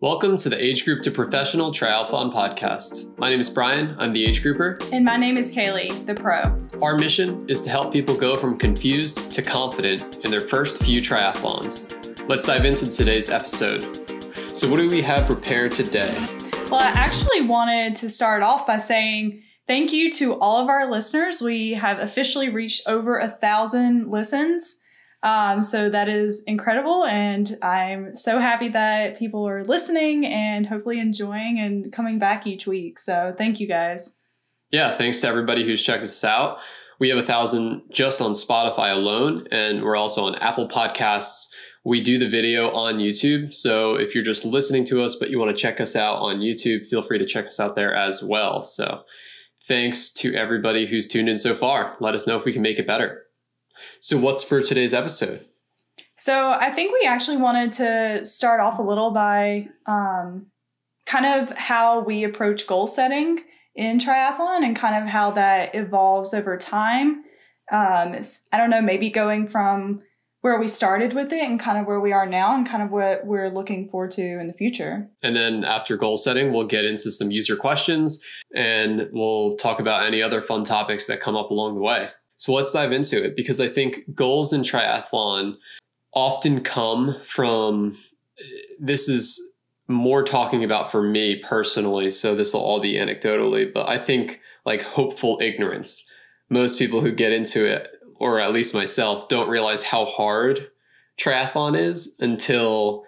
Welcome to the Age Group to Professional Triathlon podcast. My name is Brian, I'm the age grouper. And my name is Kaylee, the pro. Our mission is to help people go from confused to confident in their first few triathlons. Let's dive into today's episode. So what do we have prepared today? Well, I actually wanted to start off by saying thank you to all of our listeners. We have officially reached over 1,000 listens. So that is incredible. And I'm so happy that people are listening and hopefully enjoying and coming back each week. So thank you guys. Yeah, thanks to everybody who's checked us out. We have 1,000 just on Spotify alone, and we're also on Apple Podcasts. We do the video on YouTube. So if you're just listening to us, but you want to check us out on YouTube, feel free to check us out there as well. So thanks to everybody who's tuned in so far. Let us know if we can make it better. So what's for today's episode? So I think we actually wanted to start off a little by kind of how we approach goal setting in triathlon and kind of how that evolves over time. I don't know, maybe going from where we started with it and kind of where we are now and kind of what we're looking forward to in the future. And then after goal setting, we'll get into some user questions and we'll talk about any other fun topics that come up along the way. So let's dive into it, because I think goals in triathlon often come from, this is more talking about for me personally, so this will all be anecdotally, but I think like hopeful ignorance. Most people who get into it, or at least myself, don't realize how hard triathlon is until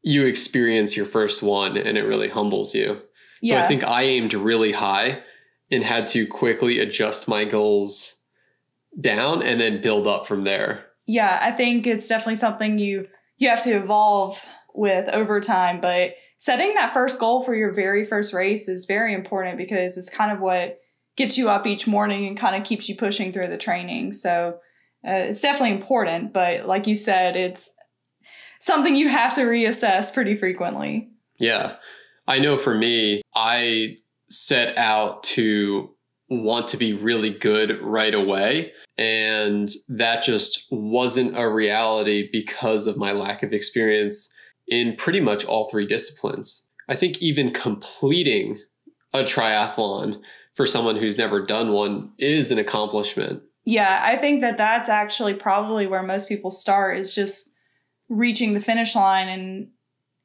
you experience your first one and it really humbles you. So I think I aimed really high and had to quickly adjust my goals down and then build up from there. Yeah, I think it's definitely something you have to evolve with over time. But setting that first goal for your very first race is very important because it's kind of what gets you up each morning and kind of keeps you pushing through the training. So it's definitely important. But like you said, it's something you have to reassess pretty frequently. Yeah, I know for me, I set out to want to be really good right away. And that just wasn't a reality because of my lack of experience in pretty much all three disciplines. I think even completing a triathlon for someone who's never done one is an accomplishment. Yeah, I think that that's actually probably where most people start, is just reaching the finish line and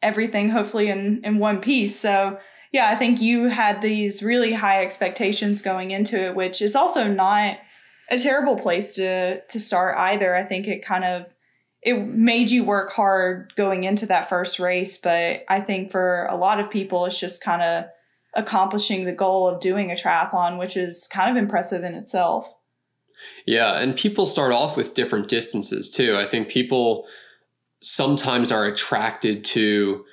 everything hopefully in one piece. So yeah, I think you had these really high expectations going into it, which is also not a terrible place to start either. I think it made you work hard going into that first race. But I think for a lot of people, it's just kind of accomplishing the goal of doing a triathlon, which is kind of impressive in itself. Yeah, and people start off with different distances too. I think people sometimes are attracted to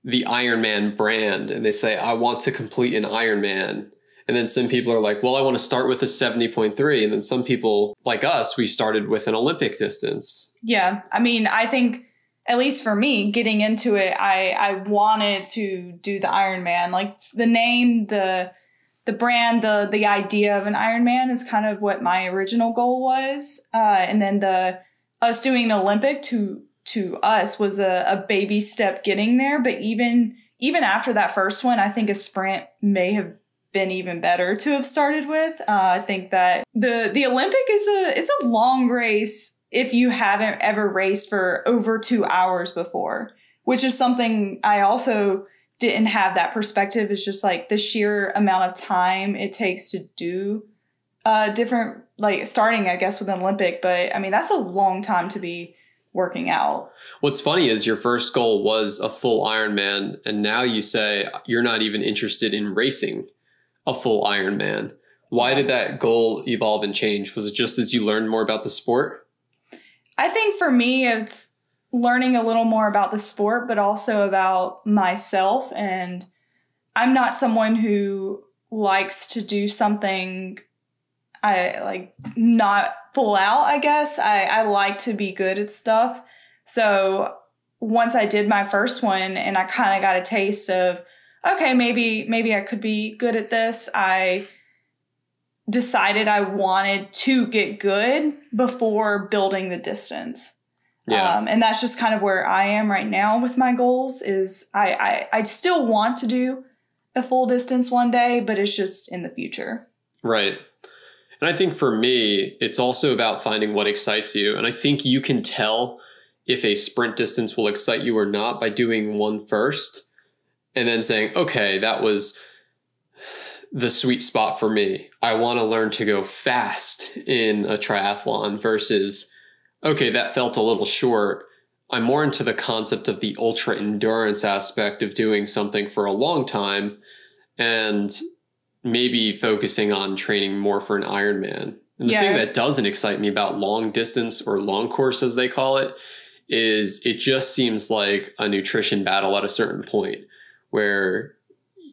the Ironman brand and they say, I want to complete an Ironman. And then some people are like, well, I want to start with a 70.3. And then some people like us, we started with an Olympic distance. Yeah. I mean, I think at least for me getting into it, I wanted to do the Ironman. Like the name, the brand, the idea of an Ironman is kind of what my original goal was. And then us doing an Olympic to us was a baby step getting there. But even after that first one, I think a sprint may have been even better to have started with. I think that the Olympic it's a long race if you haven't ever raced for over 2 hours before, which is something I also didn't have that perspective. It's just like the sheer amount of time it takes to do different, like starting, I guess, with an Olympic. But I mean, that's a long time to be working out. What's funny is your first goal was a full Ironman, and now you say you're not even interested in racing a full Ironman. Why did that goal evolve and change? Was it just as you learned more about the sport? I think for me, it's learning a little more about the sport, but also about myself. And I'm not someone who likes to do something not full out, I guess. I like to be good at stuff. So once I did my first one and I kind of got a taste of, okay, maybe I could be good at this, I decided I wanted to get good before building the distance. Yeah. And that's just kind of where I am right now with my goals is I still want to do a full distance one day, but it's just in the future. Right. And I think for me, it's also about finding what excites you. And I think you can tell if a sprint distance will excite you or not by doing one first and then saying, okay, that was the sweet spot for me. I want to learn to go fast in a triathlon versus, okay, that felt a little short. I'm more into the concept of the ultra endurance aspect of doing something for a long time and maybe focusing on training more for an Ironman. And the thing that doesn't excite me about long distance or long course, as they call it, is it just seems like a nutrition battle at a certain point where,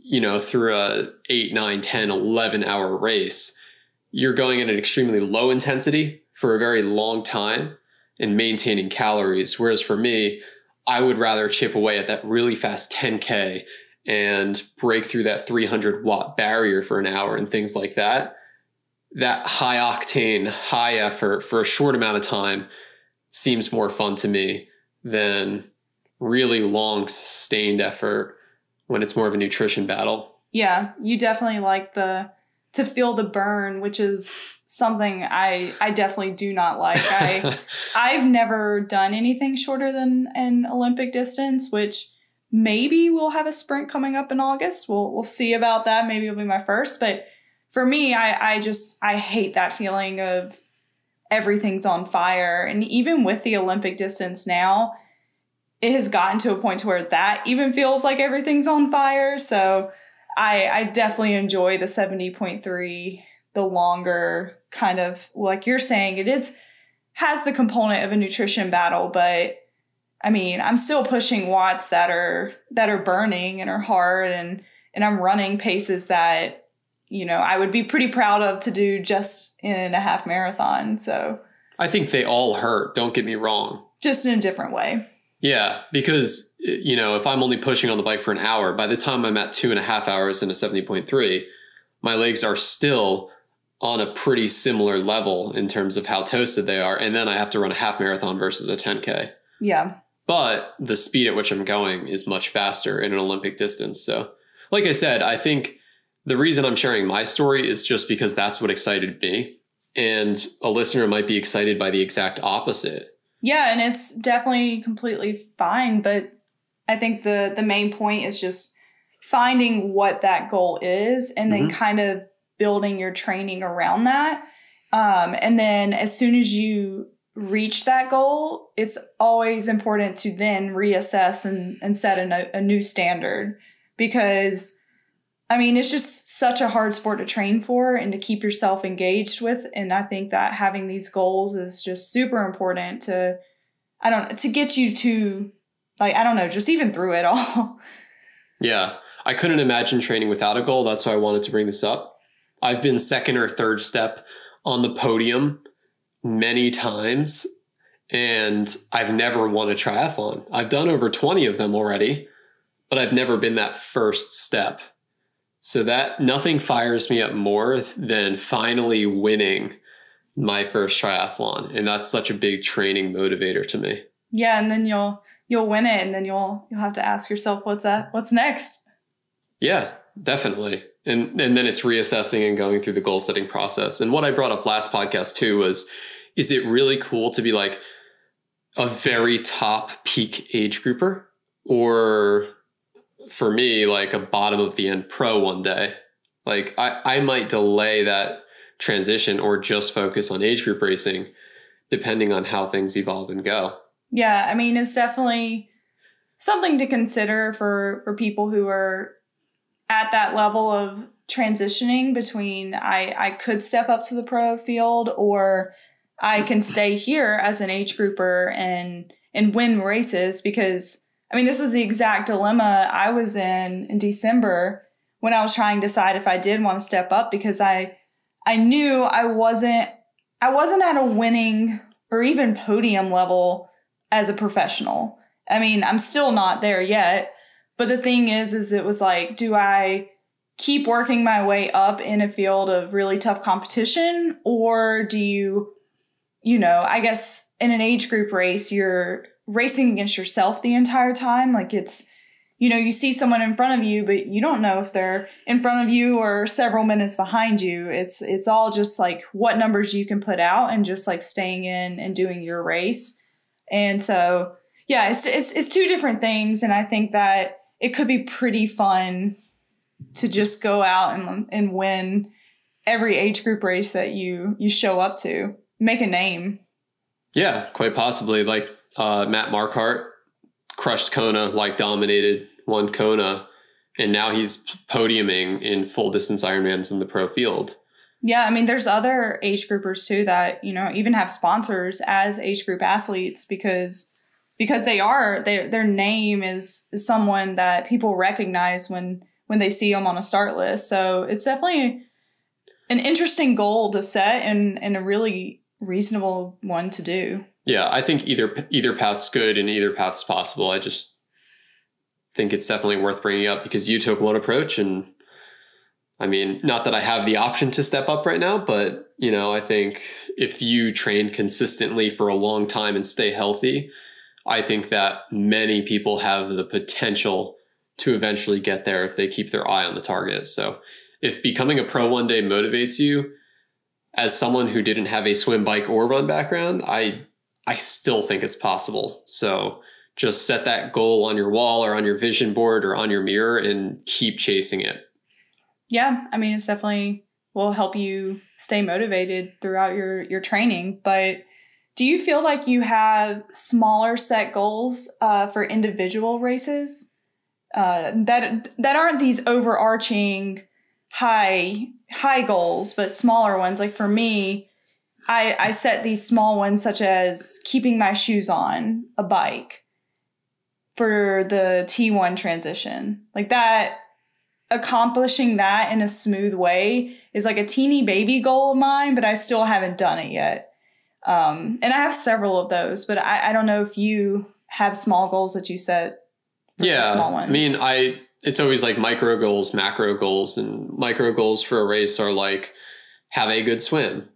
you know, through a 8, 9, 10, 11 hour race, you're going at an extremely low intensity for a very long time and maintaining calories. Whereas for me, I would rather chip away at that really fast 10K and break through that 300 watt barrier for an hour and things like that. That high octane, high effort for a short amount of time seems more fun to me than really long sustained effort when it's more of a nutrition battle. Yeah, you definitely like to feel the burn, which is something I definitely do not like. I've never done anything shorter than an Olympic distance, which maybe we'll have a sprint coming up in August. We'll see about that. Maybe it'll be my first. But for me, I hate that feeling of everything's on fire. And even with the Olympic distance now, it has gotten to a point to where that even feels like everything's on fire. So I definitely enjoy the 70.3, the longer kind of, like you're saying, has the component of a nutrition battle, but I mean, I'm still pushing watts that are burning and are hard, and I'm running paces that, you know, I would be pretty proud of to do just in a half marathon. So I think they all hurt. Don't get me wrong. Just in a different way. Yeah, because, you know, if I'm only pushing on the bike for an hour, by the time I'm at 2.5 hours in a 70.3, my legs are still on a pretty similar level in terms of how toasted they are. And then I have to run a half marathon versus a 10K. Yeah. But the speed at which I'm going is much faster in an Olympic distance. So like I said, I think the reason I'm sharing my story is just because that's what excited me. And a listener might be excited by the exact opposite. Yeah, and it's definitely completely fine. But I think the main point is just finding what that goal is and then kind of building your training around that. And then as soon as you reach that goal, it's always important to then reassess and set a new standard, because I mean, it's just such a hard sport to train for and to keep yourself engaged with. And I think that having these goals is just super important to get you to, like, I don't know, just even through it all. Yeah. I couldn't imagine training without a goal. That's why I wanted to bring this up. I've been second or third step on the podium many times, and I've never won a triathlon. I've done over 20 of them already, but I've never been that first step. So that nothing fires me up more than finally winning my first triathlon. And that's such a big training motivator to me. Yeah. And then you'll win it. And then you'll have to ask yourself, what's next? Yeah, definitely. And then it's reassessing and going through the goal setting process. And what I brought up last podcast too was, is it really cool to be like a very top peak age grouper, or for me, like a bottom of the end pro one day? Like I might delay that transition or just focus on age group racing, depending on how things evolve and go. Yeah. I mean, it's definitely something to consider for people who are at that level of transitioning between I could step up to the pro field, or I can stay here as an age grouper and win races. Because I mean, this was the exact dilemma I was in December when I was trying to decide if I did want to step up, because I knew I wasn't at a winning or even podium level as a professional. I mean, I'm still not there yet. But the thing is it was like, do I keep working my way up in a field of really tough competition, or do you I guess in an age group race, you're racing against yourself the entire time. Like it's, you see someone in front of you, but you don't know if they're in front of you or several minutes behind you. It's all just like what numbers you can put out and just like staying in and doing your race. And so, yeah, it's two different things. And I think that it could be pretty fun to just go out and win every age group race that you show up to, make a name. Yeah, quite possibly. Like Matt Marquardt crushed Kona, like dominated, won Kona, and now he's podiuming in full distance Ironmans in the pro field. Yeah, I mean, there's other age groupers too that, even have sponsors as age group athletes because their name is someone that people recognize when they see them on a start list. So it's definitely an interesting goal to set and a really reasonable one to do. Yeah, I think either path's good and either path's possible. I just think it's definitely worth bringing up because you took one approach, and I mean, not that I have the option to step up right now, but I think if you train consistently for a long time and stay healthy, I think that many people have the potential to eventually get there if they keep their eye on the target. So if becoming a pro one day motivates you, as someone who didn't have a swim, bike, or run background, I still think it's possible. So just set that goal on your wall or on your vision board or on your mirror and keep chasing it. Yeah, I mean, it's definitely will help you stay motivated throughout your training. But do you feel like you have smaller set goals for individual races that aren't these overarching high goals, but smaller ones? Like for me, I set these small ones such as keeping my shoes on a bike for the T1 transition. Like that, accomplishing that in a smooth way is like a teeny baby goal of mine, but I still haven't done it yet. And I have several of those, but I don't know if you have small goals that you set. Yeah, small ones. I mean, it's always like micro goals, macro goals, and micro goals for a race are like have a good swim.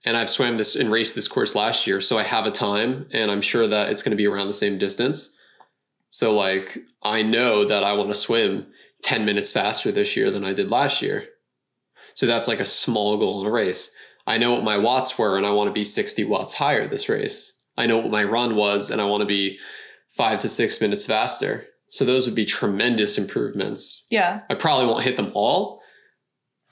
And I've swam this and raced this course last year, so I have a time, and I'm sure that it's going to be around the same distance. So like I know that I want to swim 10 minutes faster this year than I did last year. So that's like a small goal in a race. I know what my watts were, and I want to be 60 watts higher this race. I know what my run was, and I want to be 5 to 6 minutes faster. So those would be tremendous improvements. Yeah. I probably won't hit them all,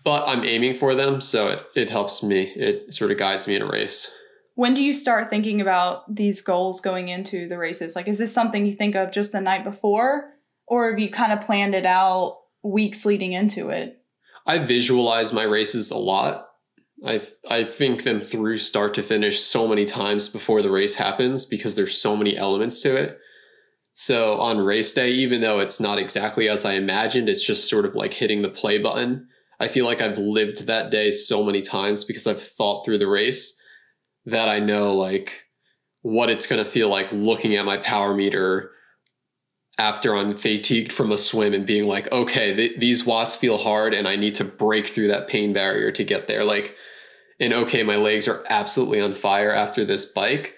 but I'm aiming for them. So it helps me. It sort of guides me in a race. When do you start thinking about these goals going into the races? Like, is this something you think of just the night before, or have you kind of planned it out weeks leading into it? I visualize my races a lot. I think them through start to finish so many times before the race happens because there's so many elements to it. So on race day, even though it's not exactly as I imagined, it's just sort of like hitting the play button. I feel like I've lived that day so many times because I've thought through the race that I know like what it's going to feel like looking at my power meter after I'm fatigued from a swim and being like, okay, these watts feel hard and I need to break through that pain barrier to get there. Like, and okay, my legs are absolutely on fire after this bike,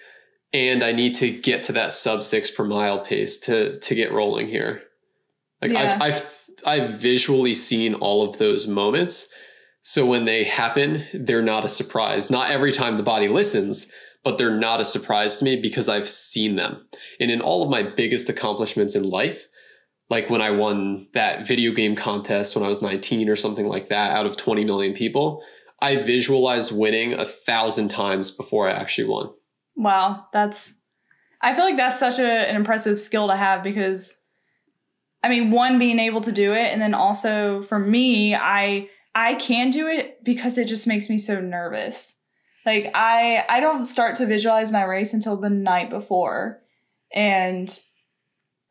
and I need to get to that sub 6 per mile pace to get rolling here. Like yeah. I've visually seen all of those moments. So when they happen, they're not a surprise. Not every time the body listens, but they're not a surprise to me because I've seen them. And in all of my biggest accomplishments in life, like when I won that video game contest when I was 19 or something like that out of 20 million people, I visualized winning 1,000 times before I actually won. Wow. I feel like that's such an impressive skill to have because, I mean, one, being able to do it. And then also for me, I can do it because it just makes me so nervous. Like I don't start to visualize my race until the night before. And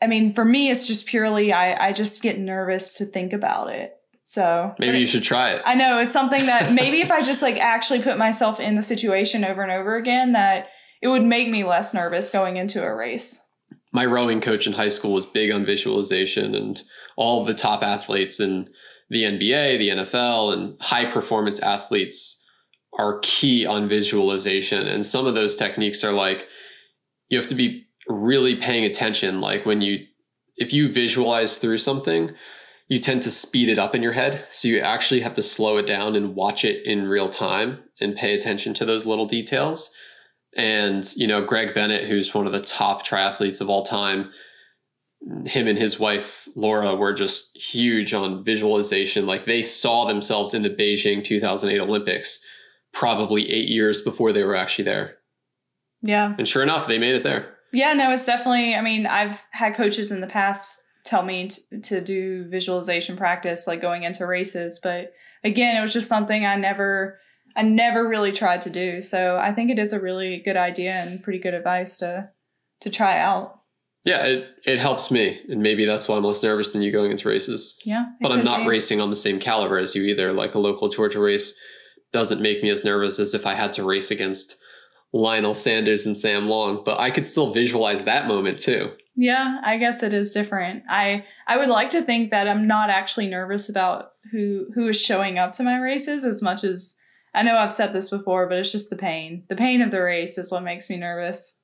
I mean, for me, it's just purely, I just get nervous to think about it. So maybe you should try it. I know it's something that maybe if I just like actually put myself in the situation over and over again, that it would make me less nervous going into a race. My rowing coach in high school was big on visualization, and all of the top athletes in the NBA, the NFL, and high performance athletes are key on visualization. And some of those techniques are like, you have to be really paying attention. Like if you visualize through something, you tend to speed it up in your head. So you actually have to slow it down and watch it in real time and pay attention to those little details. And, Greg Bennett, who's one of the top triathletes of all time, him and his wife, Laura, were just huge on visualization. Like they saw themselves in the Beijing 2008 Olympics, probably 8 years before they were actually there. Yeah. And sure enough, they made it there. Yeah, no, it's definitely, I've had coaches in the past tell me to do visualization practice, like going into races. But again, it was just something I never really tried to do. So I think it is a really good idea and pretty good advice to try out. Yeah, it helps me. And maybe that's why I'm less nervous than you going into races. Yeah. But I'm not racing on the same caliber as you either. Like a local Georgia race doesn't make me as nervous as if I had to race against Lionel Sanders and Sam Long. But I could still visualize that moment too. Yeah, I guess it is different. I would like to think that I'm not actually nervous about who is showing up to my races as much as, I know I've said this before, but it's just the pain. The pain of the race is what makes me nervous.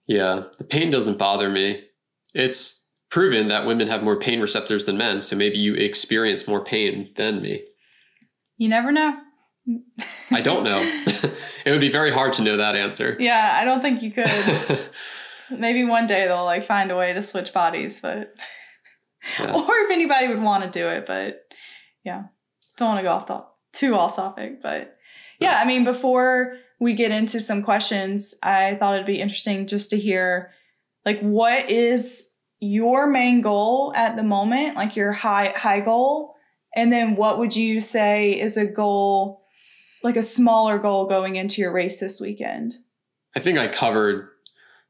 Yeah, the pain doesn't bother me. It's proven that women have more pain receptors than men, so maybe you experience more pain than me. You never know. I don't know. It would be very hard to know that answer. Yeah, I don't think you could. Maybe one day they'll like find a way to switch bodies, but Yeah. Or if anybody would want to do it, but yeah, don't want to go too off topic, but yeah, before we get into some questions, I thought it'd be interesting just to hear like what is your main goal at the moment, like your high goal, and then what would you say is a goal, like a smaller goal going into your race this weekend? I think I covered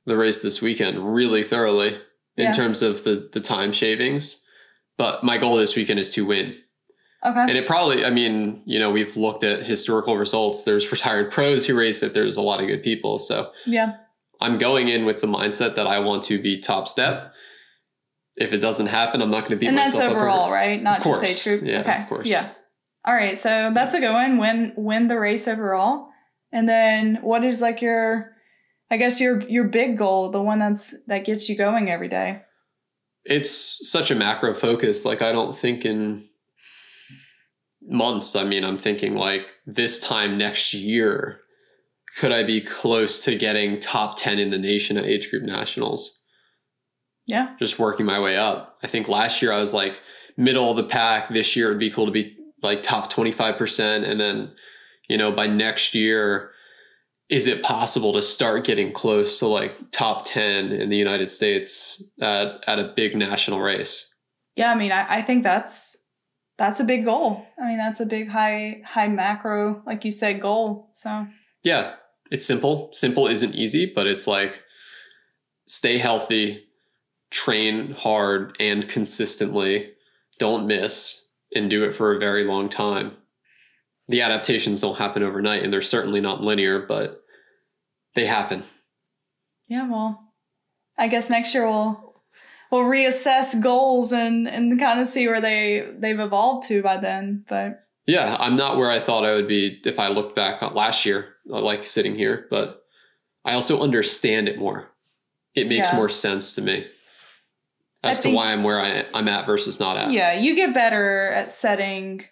the race this weekend really thoroughly in terms of the time shavings, but my goal this weekend is to win. Okay. And it probably, we've looked at historical results. There's retired pros who race it. There's a lot of good people. So yeah, I'm going in with the mindset that I want to be top step. If it doesn't happen, I'm not going to beat myself up. And that's overall, right? Not just age group? Yeah, okay. Of course. Yeah. All right. So that's a good one. Win the race overall. And then what is like your big goal, the one that gets you going every day? It's such a macro focus. Like I don't think in months. I'm thinking like this time next year, could I be close to getting top 10 in the nation at age group nationals? Yeah. Just working my way up. I think last year I was like middle of the pack. This year it'd be cool to be like top 25%. And then, by next year, is it possible to start getting close to like top 10 in the United States at a big national race? Yeah. I think that's a big goal. That's a big high macro, like you said, goal. So yeah, it's simple. Simple isn't easy, but it's like stay healthy, train hard and consistently, don't miss, and do it for a very long time. The adaptations don't happen overnight, and they're certainly not linear, but they happen. Yeah, well, I guess next year we'll reassess goals and kind of see where they've evolved to by then. But yeah, I'm not where I thought I would be if I looked back on last year, like sitting here, but I also understand it more. It makes more sense to me as to why I'm where I'm at versus not at. Yeah, you get better at setting,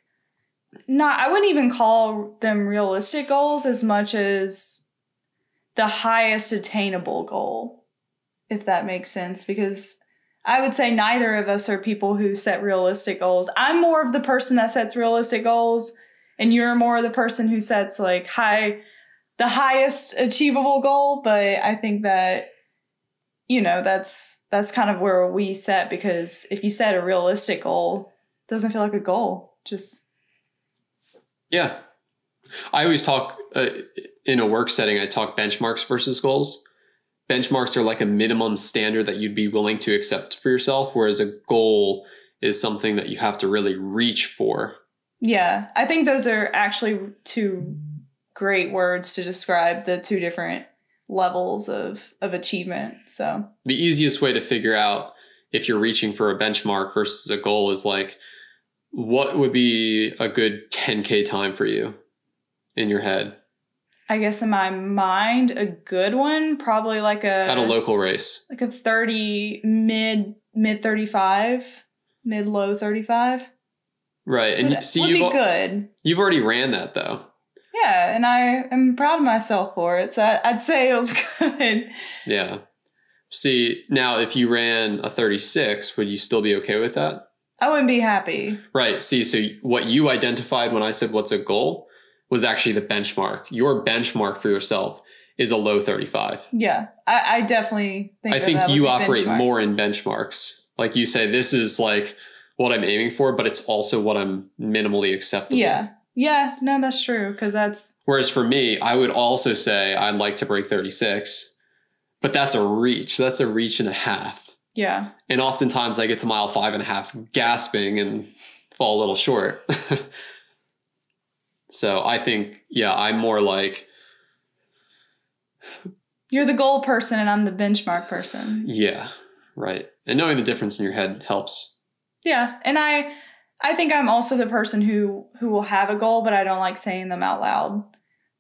I wouldn't even call them realistic goals as much as the highest attainable goal, if that makes sense, because I would say neither of us are people who set realistic goals. I'm more of the person that sets realistic goals, and you're more of the person who sets like the highest achievable goal. But I think that, that's kind of where we set, because if you set a realistic goal, it doesn't feel like a goal. Just. Yeah. I always talk in a work setting, I talk benchmarks versus goals. Benchmarks are like a minimum standard that you'd be willing to accept for yourself, whereas a goal is something that you have to really reach for. Yeah. I think those are actually two great words to describe the two different levels of achievement. So the easiest way to figure out if you're reaching for a benchmark versus a goal is like, what would be a good 10K time for you? in your head? I guess in my mind, a good one, probably like At a local race. like a 30 mid 35, mid low 35. Right. And would be good. You've already ran that though. Yeah, and I am proud of myself for it. So I'd say it was good. Yeah. See, now if you ran a 36, would you still be okay with that? I wouldn't be happy. Right. See, so what you identified when I said what's a goal was actually the benchmark. Your benchmark for yourself is a low 35. Yeah, I definitely think I that think would you be operate benchmark. more in benchmarks. Like you say, this is like what I'm aiming for, but it's also what I'm minimally acceptable. Yeah. Yeah, no, that's true. Because that's. Whereas for me, I would also say I'd like to break 36, but that's a reach. That's a reach and a half. Yeah. And oftentimes I get to mile 5.5 gasping and fall a little short. So I think, yeah, I'm more like. You're the goal person and I'm the benchmark person. Yeah, right. And knowing the difference in your head helps. Yeah. And I think I'm also the person who will have a goal, but I don't like saying them out loud.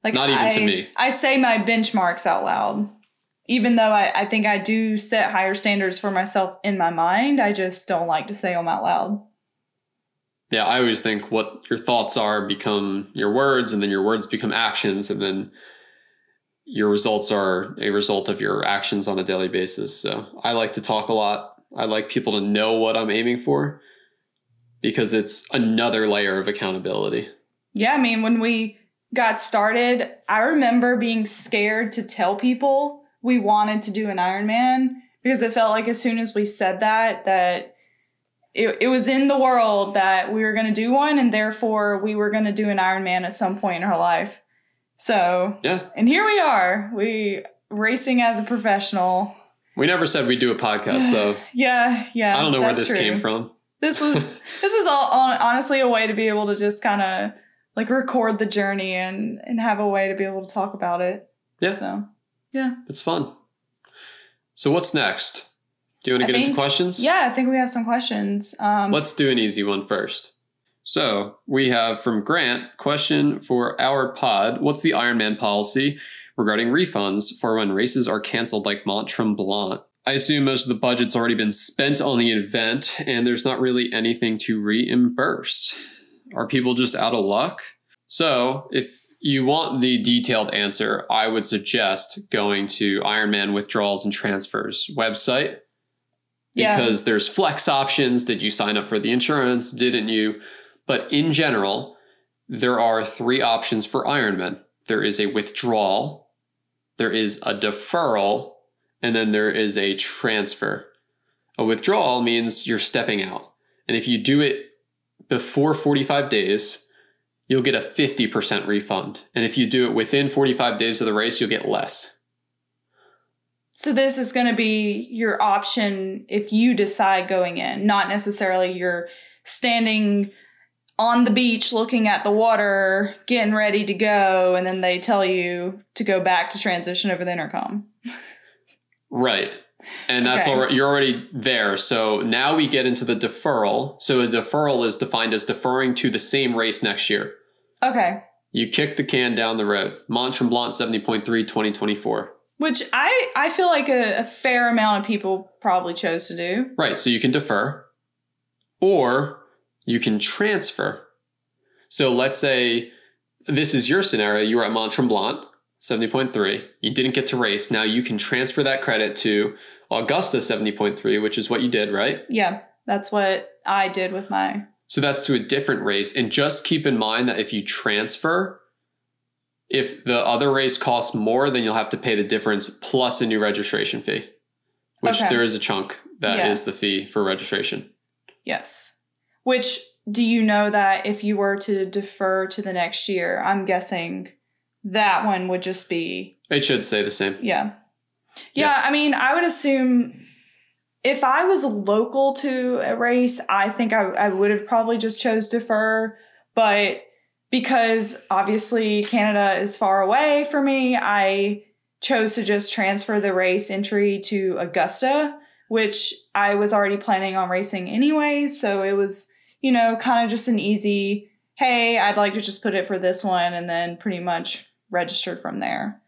Like Not even to me. I say my benchmarks out loud. Even though I think I do set higher standards for myself in my mind, I just don't like to say them out loud. Yeah, I always think what your thoughts are become your words, and then your words become actions, and then your results are a result of your actions on a daily basis. So I like to talk a lot. I like people to know what I'm aiming for because it's another layer of accountability. Yeah, I mean, when we got started, I remember being scared to tell people we wanted to do an Ironman because it felt like as soon as we said that it was in the world that we were going to do one, and therefore we were going to do an Ironman at some point in our life. So, yeah. And here we are, we racing as a professional. We never said we'd do a podcast though. Yeah. I don't know where this came from. This is all honestly a way to be able to just kind of like record the journey and have a way to be able to talk about it. Yeah. So, yeah. It's fun. So what's next? Do you want to get into questions? Yeah, I think we have some questions. Let's do an easy one first. So we have from Grant, question for our pod. What's the Ironman policy regarding refunds for when races are canceled like Mont Tremblant? I assume most of the budget's already been spent on the event and there's not really anything to reimburse. Are people just out of luck? So if you want the detailed answer, I would suggest going to Ironman Withdrawals and Transfers website. Because there's flex options. Did you sign up for the insurance? Didn't you? But in general, there are 3 options for Ironman. There is a withdrawal, there is a deferral, and then there is a transfer. A withdrawal means you're stepping out. And if you do it before 45 days, you'll get a 50% refund. And if you do it within 45 days of the race, you'll get less. So this is going to be your option if you decide going in, not necessarily you're standing on the beach looking at the water, getting ready to go, and then they tell you to go back to transition over the intercom. Right. And that's Okay. already, you're already there. So now we get into the deferral. So a deferral is defined as deferring to the same race next year. Okay. You kick the can down the road. Mont Tremblant 70.3 2024. Which I feel like a fair amount of people probably chose to do. Right. So you can defer or you can transfer. So let's say this is your scenario. You were at Mont Tremblant 70.3. You didn't get to race. Now you can transfer that credit to Augusta 70.3, which is what you did, right? Yeah, that's what I did with my... So that's to a different race. And just keep in mind that if you transfer, if the other race costs more, then you'll have to pay the difference plus a new registration fee, which Okay. there is a chunk that is Yeah. the fee for registration. Yes. Which, do you know that if you were to defer to the next year, I'm guessing that one would just be... It should stay the same. Yeah. Yeah. Yeah, I mean, I would assume if I was local to a race, I think I would have probably just chose defer. But because obviously Canada is far away for me, I chose to just transfer the race entry to Augusta, which I was already planning on racing anyway. So it was, kind of just an easy hey, I'd like to just put it for this one, and then pretty much registered from there.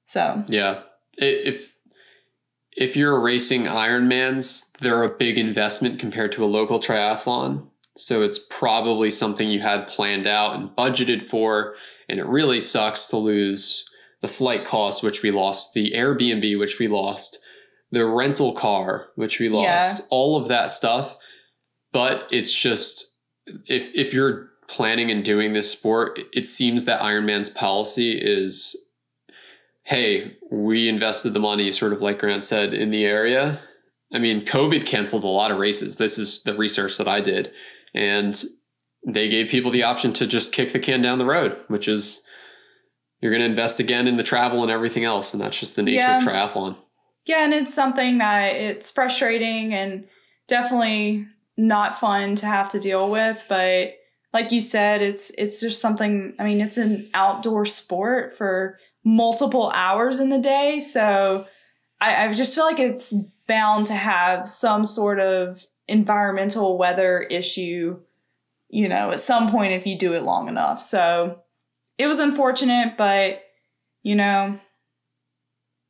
So yeah, if you're racing Ironmans, they're a big investment compared to a local triathlon. So it's probably something you had planned out and budgeted for. And it really sucks to lose the flight costs, which we lost, the Airbnb, which we lost, the rental car, which we lost, all of that stuff. But it's just, if you're planning and doing this sport, it seems that Ironman's policy is, hey, we invested the money, sort of like Grant said, in the area. I mean, COVID canceled a lot of races. This is the research that I did. And they gave people the option to just kick the can down the road, which is you're going to invest again in the travel and everything else. And that's just the nature of triathlon. Yeah, and it's something that it's frustrating and definitely not fun to have to deal with. But like you said, it's just something, I mean, it's an outdoor sport for multiple hours in the day. So I just feel like it's bound to have some sort of environmental weather issue, you know, at some point if you do it long enough. So it was unfortunate, but, you know,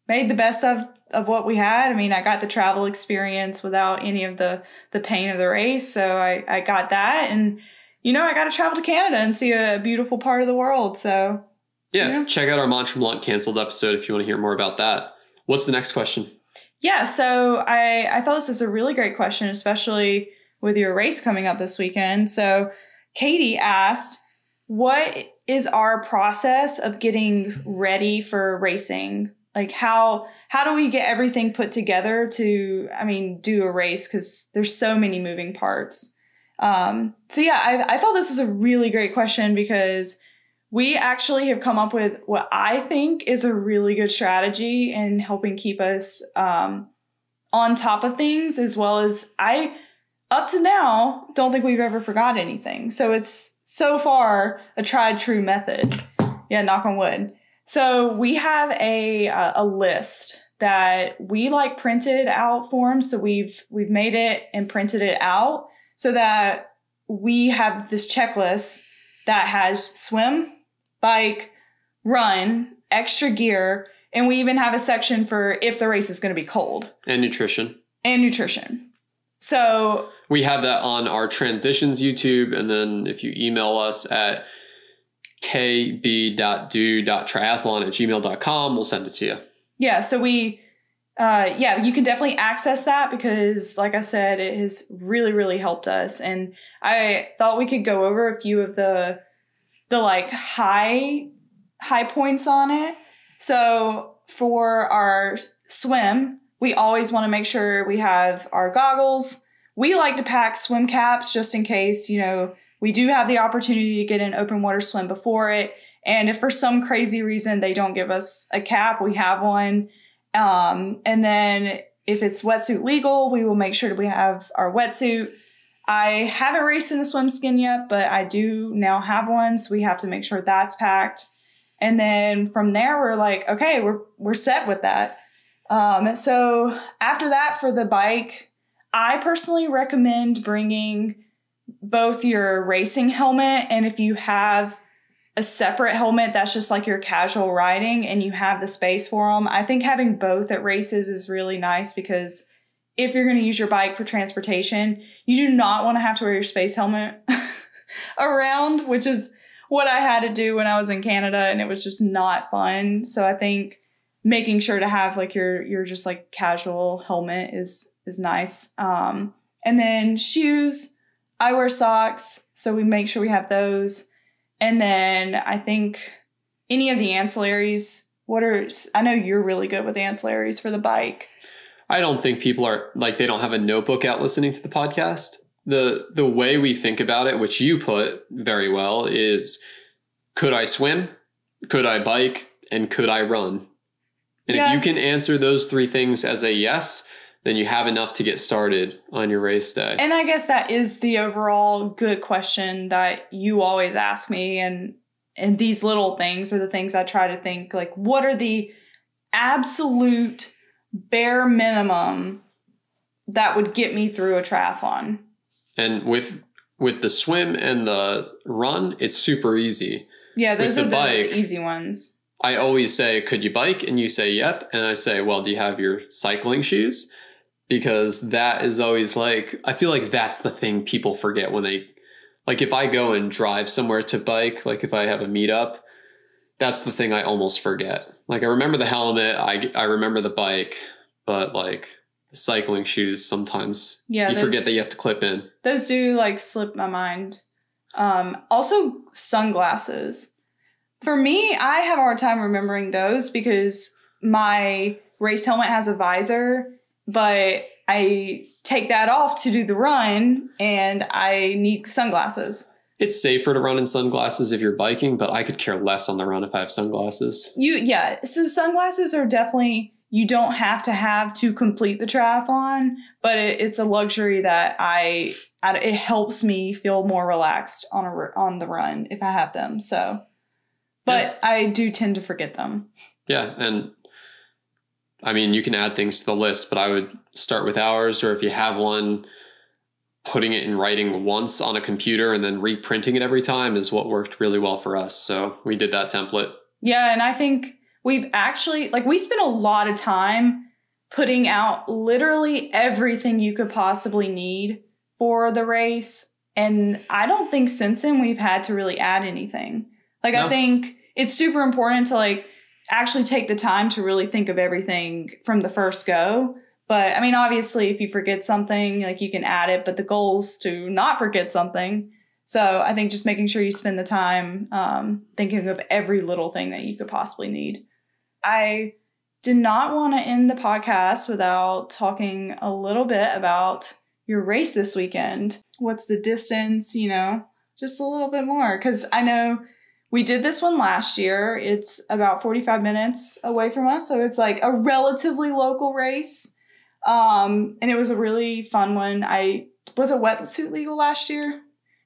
made the best of what we had. I mean, I got the travel experience without any of the pain of the race. So I got that. And, you know, I got to travel to Canada and see a beautiful part of the world. So, yeah, you know. Check out our Mont Tremblant canceled episode if you want to hear more about that. What's the next question? Yeah, so I thought this was a really great question, especially with your race coming up this weekend. So Katie asked, what is our process of getting ready for racing? Like how do we get everything put together to, I mean, do a race? Because there's so many moving parts. So yeah, I thought this was a really great question because we actually have come up with what I think is a really good strategy in helping keep us on top of things, as well as up to now, don't think we've ever forgot anything. So it's so far a tried true method. Yeah, knock on wood. So we have a list that we like printed out forms. So we've made it and printed it out so that we have this checklist that has swim, bike, run, extra gear, and we even have a section for if the race is going to be cold. And nutrition. So we have that on our transitions YouTube. And then if you email us at kb.do.triathlon@gmail.com, we'll send it to you. Yeah. So you can definitely access that because like I said, it has really, really helped us. And I thought we could go over a few of the like high points on it. So for our swim, we always want to make sure we have our goggles. We like to pack swim caps just in case, you know, we do have the opportunity to get an open water swim before it. And if for some crazy reason they don't give us a cap, we have one. And then if it's wetsuit legal, we will make sure that we have our wetsuit. I haven't raced in a swim skin yet, but I do now have one. So we have to make sure that's packed. And then from there, we're like, okay, we're set with that. And so after that, for the bike, I personally recommend bringing both your racing helmet, and if you have a separate helmet that's just like your casual riding and you have the space for them, I think having both at races is really nice because if you're going to use your bike for transportation, you do not want to have to wear your space helmet around, which is what I had to do when I was in Canada, and it was just not fun. So I think making sure to have like your just like casual helmet is nice. And then shoes, I wear socks, so we make sure we have those. And then I think any of the ancillaries, I know you're really good with ancillaries for the bike. I don't think people are like, they don't have a notebook out listening to the podcast. The way we think about it, which you put very well, is could I swim? Could I bike? And could I run? And if you can answer those three things as a yes, then you have enough to get started on your race day. And I guess that is the overall good question that you always ask me. And these little things are the things I try to think, like, what are the absolute bare minimum that would get me through a triathlon? And with with the swim and the run, it's super easy. Yeah, those are the bike, the easy ones. I always say, could you bike? And you say, yep. And I say, well, do you have your cycling shoes? Because that is always like, I feel like that's the thing people forget when they, like if I go and drive somewhere to bike, like if I have a meetup, that's the thing I almost forget. Like I remember the helmet, I remember the bike, but like the cycling shoes, sometimes you forget that you have to clip in. Those do like slip my mind. Also sunglasses. For me, I have a hard time remembering those because my race helmet has a visor, but I take that off to do the run and I need sunglasses. It's safer to run in sunglasses if you're biking, but I could care less on the run if I have sunglasses. So sunglasses are definitely, you don't have to complete the triathlon, but it's a luxury that it helps me feel more relaxed on the run if I have them. So, but yeah. I do tend to forget them. Yeah. And I mean, you can add things to the list, but I would start with hours, or if you have one, putting it in writing once on a computer and then reprinting it every time is what worked really well for us. So we did that template. Yeah. And I think we've actually, like, we spent a lot of time putting out literally everything you could possibly need for the race. And I don't think since then we've had to really add anything. Like, no. I think it's super important to like actually take the time to really think of everything from the first go. But I mean, obviously, if you forget something, like you can add it, but the goal is to not forget something. So I think just making sure you spend the time thinking of every little thing that you could possibly need. I did not want to end the podcast without talking a little bit about your race this weekend. What's the distance, just a little bit more. Because I know we did this one last year. It's about 45 minutes away from us. So it's like a relatively local race. And it was a really fun one. Was it wetsuit legal last year?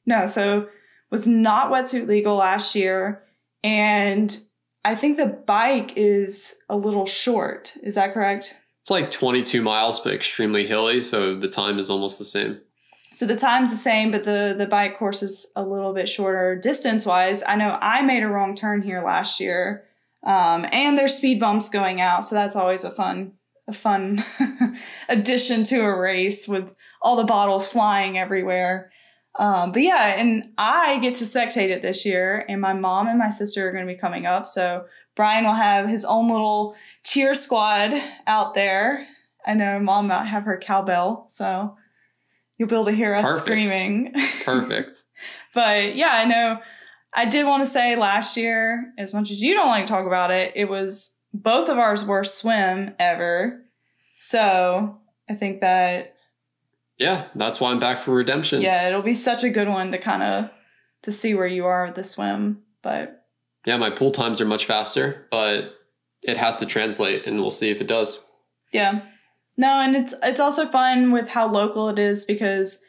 No, so was not wetsuit legal last year. And I think the bike is a little short. Is that correct? It's like 22 miles, but extremely hilly. So the time is almost the same. So the time's the same, but the bike course is a little bit shorter distance wise. I know I made a wrong turn here last year. And there's speed bumps going out. So that's always a fun addition to a race with all the bottles flying everywhere. But yeah, and I get to spectate it this year, and my mom and my sister are going to be coming up. So Brian will have his own little cheer squad out there. I know Mom might have her cowbell, so you'll be able to hear us screaming. Perfect. But yeah, I know I did want to say last year, as much as you don't like to talk about it, it was both of ours worst swim ever. So I think that. Yeah, that's why I'm back for redemption. Yeah, it'll be such a good one to see where you are with the swim. But yeah, my pool times are much faster, but it has to translate, and we'll see if it does. Yeah. No, and it's also fun with how local it is, because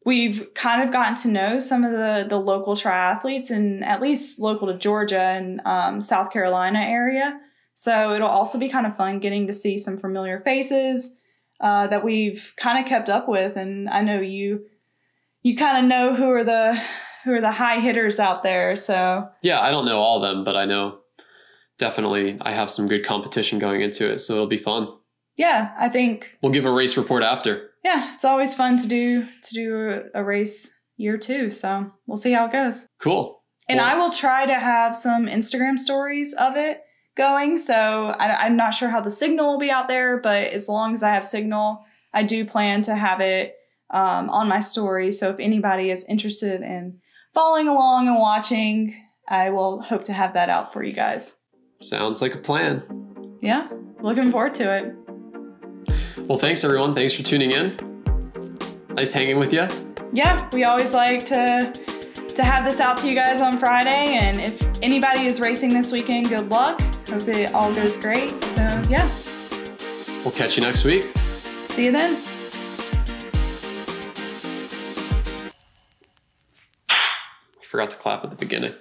we've kind of gotten to know some of the local triathletes, and at least local to Georgia and South Carolina area. So it'll also be kind of fun getting to see some familiar faces that we've kind of kept up with. And I know you kind of know who are the high hitters out there. So yeah, I don't know all of them, but I know definitely I have some good competition going into it. So it'll be fun. Yeah, I think we'll give a race report after. Yeah, it's always fun to do a race year two. So we'll see how it goes. Cool. And I will try to have some Instagram stories of it going. So I'm not sure how the signal will be out there, but as long as I have signal, I do plan to have it on my story. So if anybody is interested in following along and watching, I will hope to have that out for you guys. Sounds like a plan. Yeah, looking forward to it. Well, thanks everyone. Thanks for tuning in. Nice hanging with you. Yeah, we always like to have this out to you guys on Friday. And if anybody is racing this weekend, good luck. Hope it all goes great. So yeah. We'll catch you next week. See you then. We forgot to clap at the beginning.